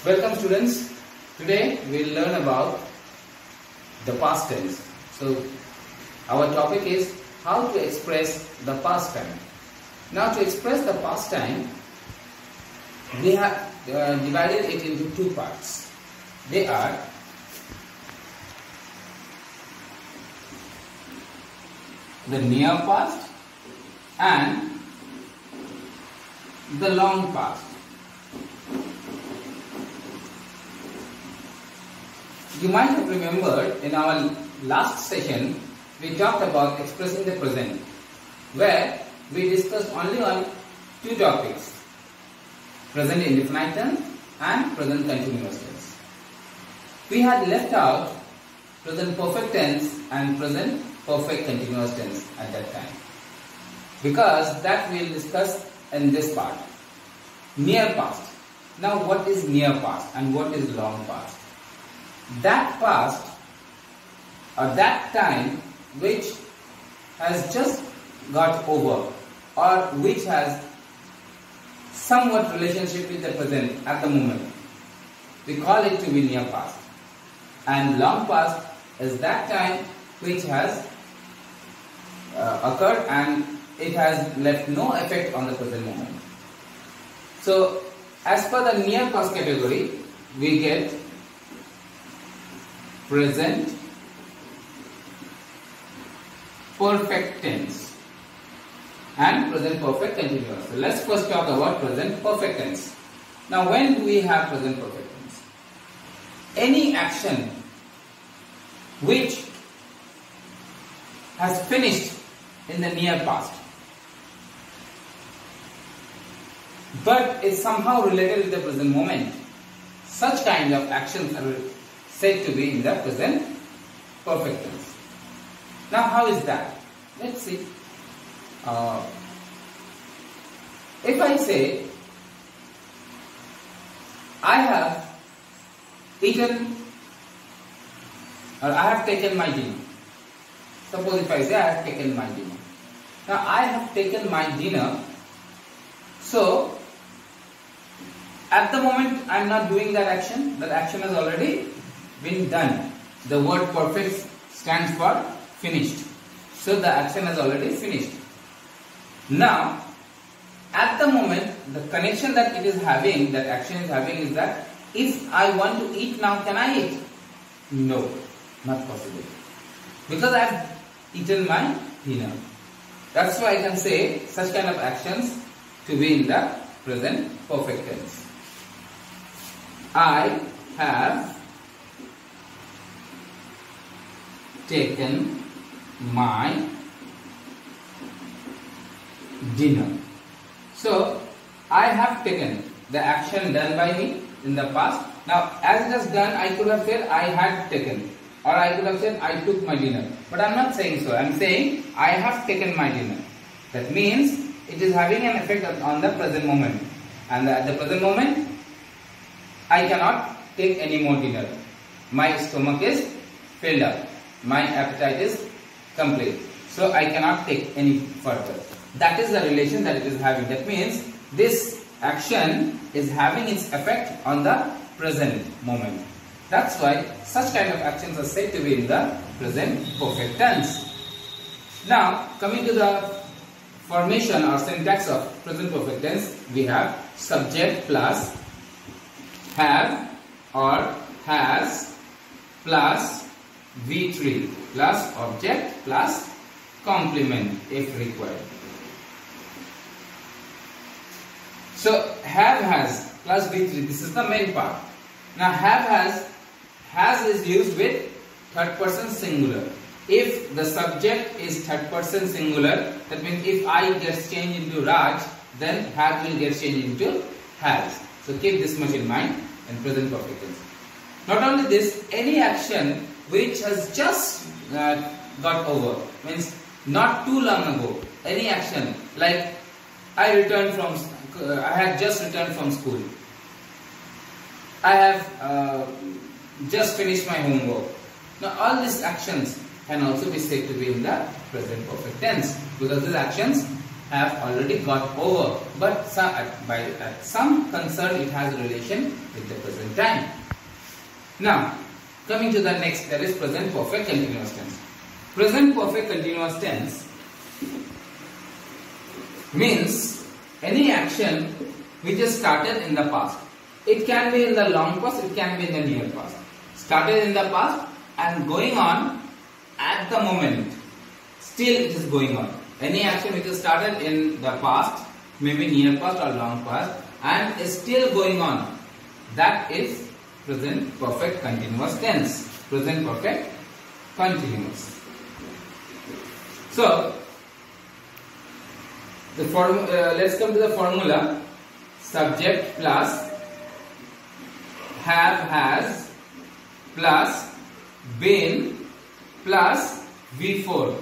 Welcome students. Today we will learn about the past tense. So our topic is how to express the past time. Now to express the past time, we have divided it into two parts. They are the near past and the long past. You might have remembered in our last session we talked about expressing the present, where we discussed only on two topics: present indefinite tense and present continuous tense. We had left out present perfect tense and present perfect continuous tense at that time, because that we will discuss in this part. Near past. Now what is near past and what is long past? That past or that time which has just got over or which has somewhat relationship with the present at the moment, we call it to be near past. And long past is that time which has occurred and it has left no effect on the present moment. So as per the near past category, we get present perfect tense and present perfect continuous. So let's first talk about present perfect tense. Now when do we have present perfect tense? Any action which has finished in the near past but is somehow related with the present moment, such kind of actions are said to be in the present perfect tense. Now how is that? Let's see. If I say I have eaten or I have taken my dinner. Suppose if I say I have taken my dinner. Now I have taken my dinner. So at the moment I am not doing that action. That action has already been done. The word perfect stands for finished. So the action has already finished. Now at the moment the connection that it is having, that action is having, is that if I want to eat now, can I eat? No, not possible, because I have eaten my dinner. That's why I can say such kind of actions to be in the present perfect tense. I have taken my dinner. So I have taken, the action done by me in the past. Now as it is done, I could have said I had taken, or I could have said I took my dinner, but I am not saying so. I am saying I have taken my dinner. That means it is having an effect on the present moment, and at the present moment I cannot take any more dinner. My stomach is filled up, my appetite is complete, so I cannot take any further. That is the relation that it is having. That means this action is having its effect on the present moment. That's why such kind of actions are said to be in the present perfect tense. Now coming to the formation or syntax of present perfect tense, we have subject plus have or has plus V3 plus object plus complement if required. So have has plus V3, this is the main part. Now have has is used with third person singular. If the subject is third person singular, that means if I gets changed into Raj, then have will get changed into has. So keep this much in mind in present perfect tense. Not only this, any action which has just got over, means not too long ago, any action like I had just returned from school, I have just finished my homework. Now all these actions can also be said to be in the present perfect tense, because these actions have already got over, but at some concern it has relation with the present time. Now, coming to the next, that is present perfect continuous tense. Present perfect continuous tense means any action which is started in the past. It can be in the long past, it can be in the near past. Started in the past and going on at the moment. Still it is going on. Any action which is started in the past, maybe near past or long past, and is still going on, that is present perfect continuous tense. Present perfect continuous. So, let's come to the formula. Subject plus have, has plus been plus V4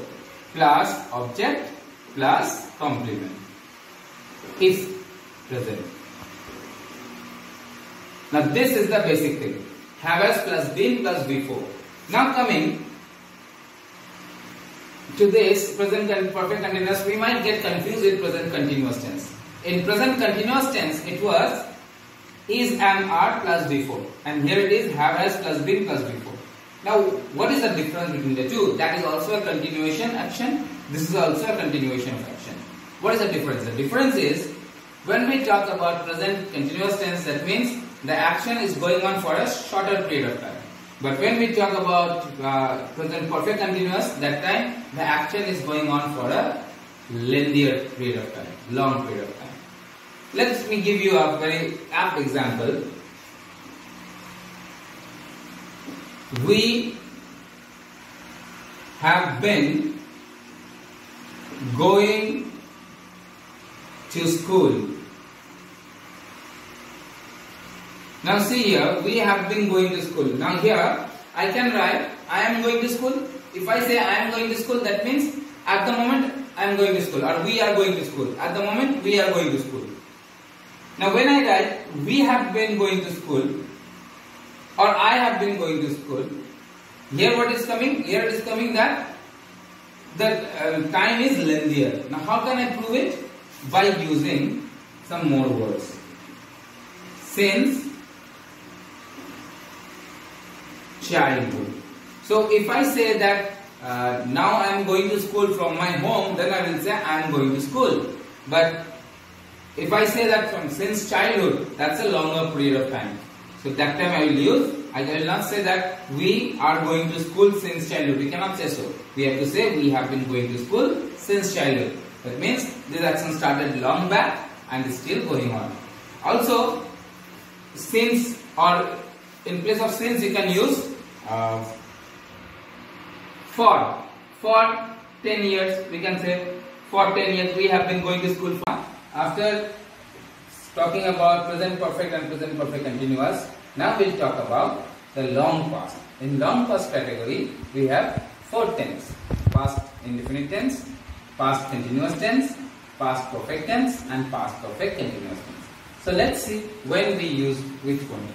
plus object plus complement is present. Now this is the basic thing. Have, has plus been plus V4. Now coming to this present perfect continuous, we might get confused with present continuous tense. In present continuous tense, it was is, am, are plus V4, and here it is have, has plus been plus V4. Now, what is the difference between the two? That is also a continuation action. This is also a continuation of action. What is the difference? The difference is when we talk about present continuous tense, that means the action is going on for a shorter period of time. But when we talk about present perfect continuous, that time the action is going on for a lengthier period of time, long period of time. Let me give you a very apt example. We have been going to school. Now see here, we have been going to school. Now here, I can write, I am going to school. If I say I am going to school, that means at the moment I am going to school, or we are going to school. At the moment we are going to school. Now when I write, we have been going to school, or I have been going to school, here what is coming? Here it is coming that the time is lengthier. Now how can I prove it? By using some more words. Since childhood. So if I say that now I am going to school from my home, then I will say I am going to school. But if I say that from since childhood, that's a longer period of time. So that time I will use, I will not say that we are going to school since childhood. We cannot say so. We have to say we have been going to school since childhood. That means this action started long back and is still going on. Also, since, or in place of since you can use for 10 years, we can say for 10 years we have been going to school. After talking about present perfect and present perfect continuous, now we'll talk about the long past. In long past category, we have 4 tense: past indefinite tense, past continuous tense, past perfect tense, and past perfect continuous tense. So let's see when we use which one.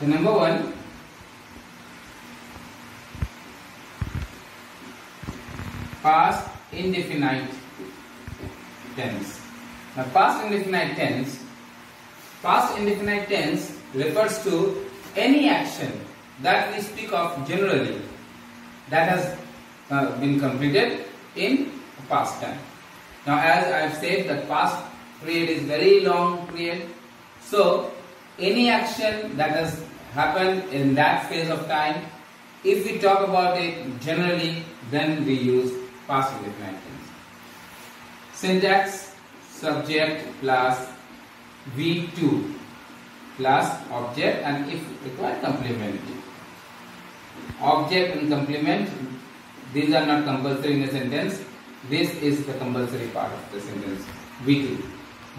So number 1, past indefinite tense. Now past indefinite tense refers to any action that we speak of generally that has been completed in past time. Now as I have said, the past period is very long period. So any action that has happened in that phase of time, if we talk about it generally, then we use past indefinite tense. Syntax: subject plus V2 plus object, and if required, complement. Object and complement, these are not compulsory in a sentence. This is the compulsory part of the sentence. V2.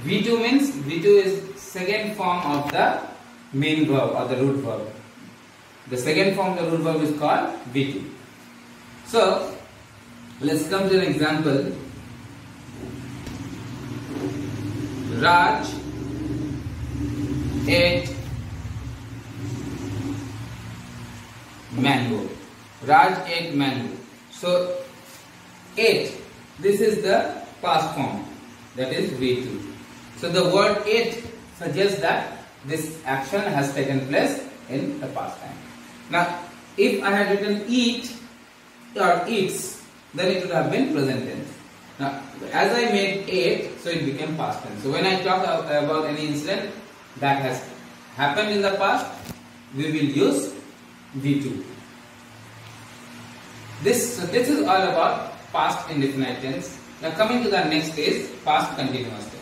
V2 means, V2 is second form of the main verb or the root verb. The second form of the root verb is called V2. So let's come to an example. Raj ate mango. Raj ate mango. So ate, this is the past form, that is V2. So the word ate suggests that this action has taken place in the past time. Now if I had written eat or eats, then it would have been present tense. Now as I made ate, so it became past tense. So when I talk about any incident that has happened in the past, we will use V2. This is all about past indefinite tense. Now coming to the next is past continuous tense.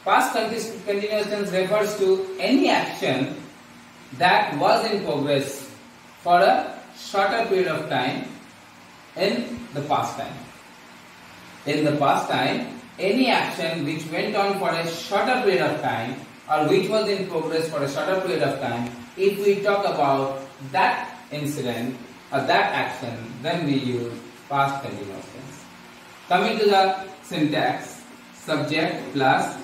Past continuous tense refers to any action that was in progress for a shorter period of time in the past time. In the past time, any action which went on for a shorter period of time or which was in progress for a shorter period of time, if we talk about that incident or that action, then we use past continuous tense. Coming to the syntax, subject plus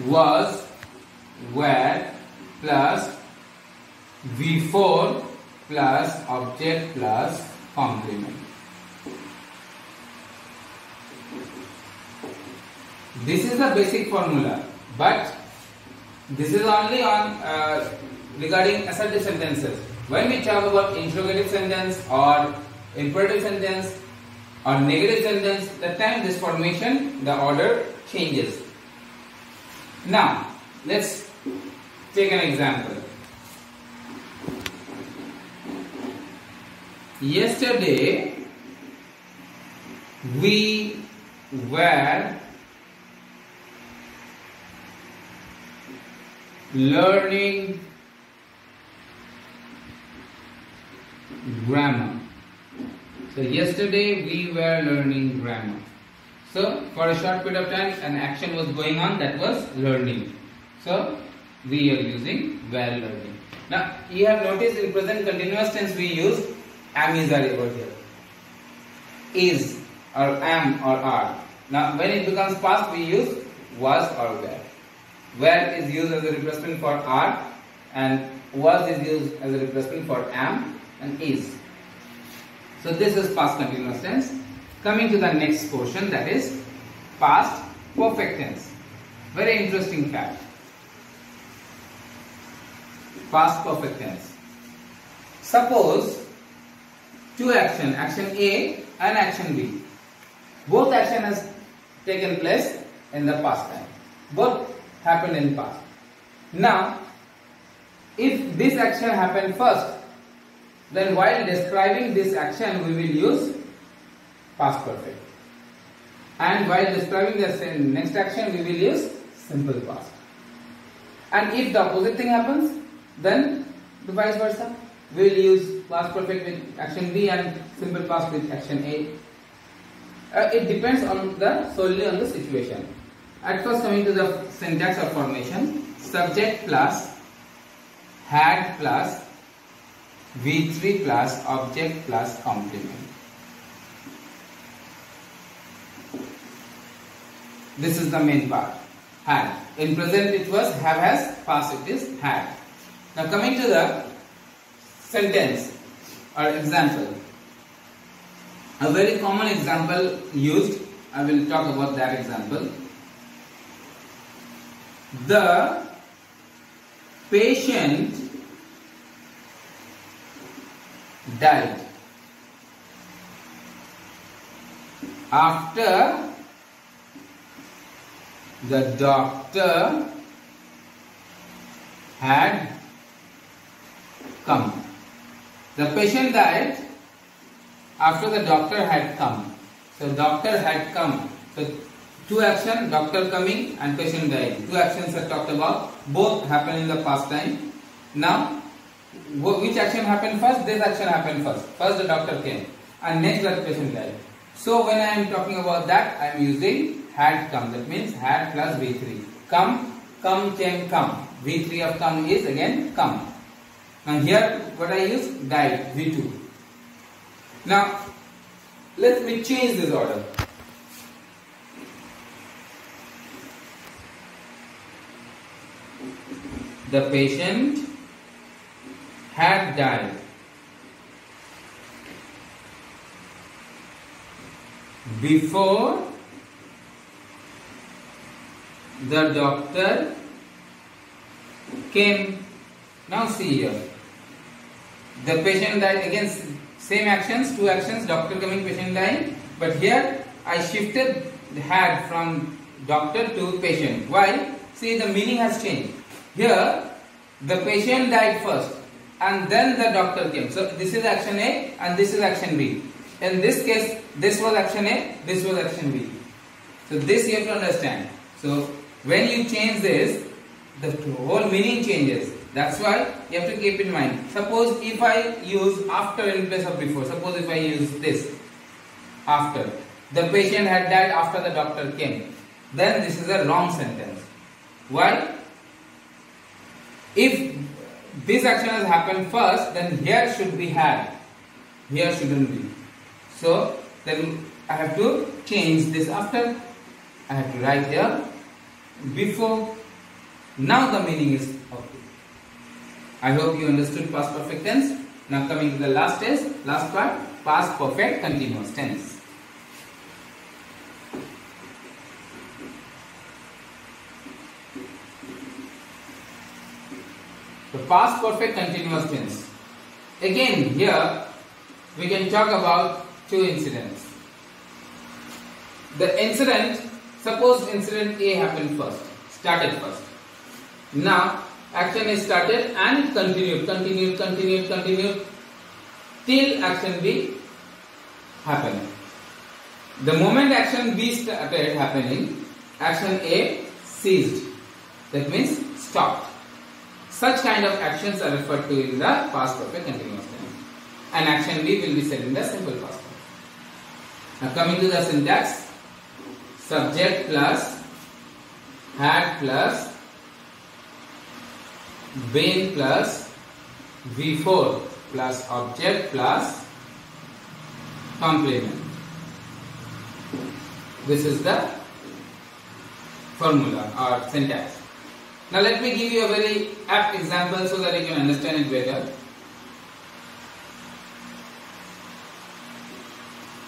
was, were plus V4 plus object plus complement. This is the basic formula, but this is only on regarding assertive sentences. When we talk about interrogative sentence or imperative sentence or negative sentence, that time this formation, the order changes. Now let's take an example. Yesterday we were learning grammar. So yesterday we were learning grammar. So for a short period of time an action was going on, that was learning. So we are using were learning. Now you have noticed in present continuous tense we use am, is, are over here. Is or am or are. Now when it becomes past we use was or were. Were is used as a replacement for are and was is used as a replacement for am and is. So this is past continuous tense. Coming to the next portion, that is past perfect tense. Very interesting fact. Past perfect tense. Suppose two action A and action B. Both action has taken place in the past time. Both happened in past. Now, if this action happened first, then while describing this action we will use past perfect. And while describing the next action we will use simple past. And if the opposite thing happens, then the vice versa. We will use past perfect with action B and simple past with action A. It depends on solely on the situation. At first, coming to the syntax or formation, subject plus had plus V3 plus object plus complement. This is the main part. Had. In present it was have has, past it is had. Now coming to the sentence or example. A very common example used, I will talk about that example. The patient died after the doctor had come. The patient died after the doctor had come. So doctor had come. So two actions, doctor coming and patient dying. Two actions are talked about. Both happen in the past time. Now, which action happened first? This action happened first. First the doctor came and next the patient died. So when I am talking about that, I am using had come. That means had plus V3. Come, came, come. V3 of come is again come. Now here what I use? Died, V2. Now let me change this order. The patient had died before the doctor came. Now see here. The patient died, again same actions, two actions, doctor coming, patient dying, but here I shifted the had from doctor to patient. Why? See, the meaning has changed. Here the patient died first and then the doctor came. So this is action A and this is action B. In this case, this was action A, this was action B. So this you have to understand. So when you change this, the whole meaning changes. That's why you have to keep in mind. Suppose if I use after in place of before, suppose if I use this, after. The patient had died after the doctor came. Then this is a wrong sentence. Why? If this action has happened first, then here should be had. Here shouldn't be. So then I have to change this after. I have to write here before. Now the meaning is okay. I hope you understood past perfect tense. Now coming to the last part, past perfect continuous tense. The past perfect continuous tense. Again here we can talk about two incidents. The incident, suppose incident A happened first, started first. Now action is started and continued till action B happened. The moment action B started happening, action A ceased. That means stopped. Such kind of actions are referred to in the past perfect continuous tense. And action B will be said in the simple past tense. Now coming to the syntax, subject plus had plus been plus V4 plus object plus complement. This is the formula or syntax. Now let me give you a very apt example so that you can understand it better.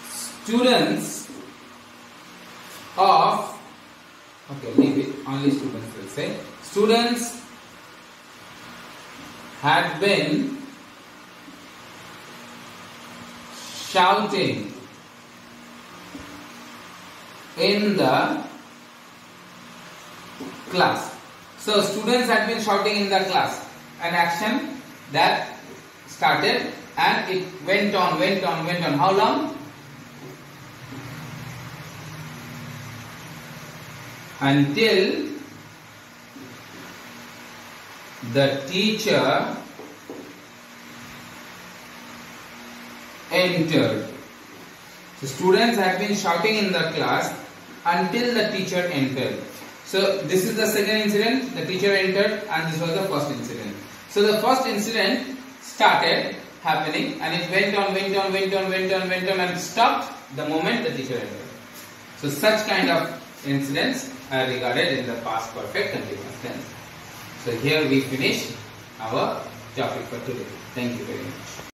Students of, okay, leave it, only students will say. Students had been shouting in the class. So students had been shouting in the class, an action that started and it went on. How long? Until the teacher entered. So students had been shouting in the class until the teacher entered. So this is the second incident, the teacher entered, and this was the first incident. So the first incident started happening and it went on and stopped the moment the teacher entered. So such kind of incidents are regarded in the past perfect continuous tense. So here we finish our topic for today. Thank you very much.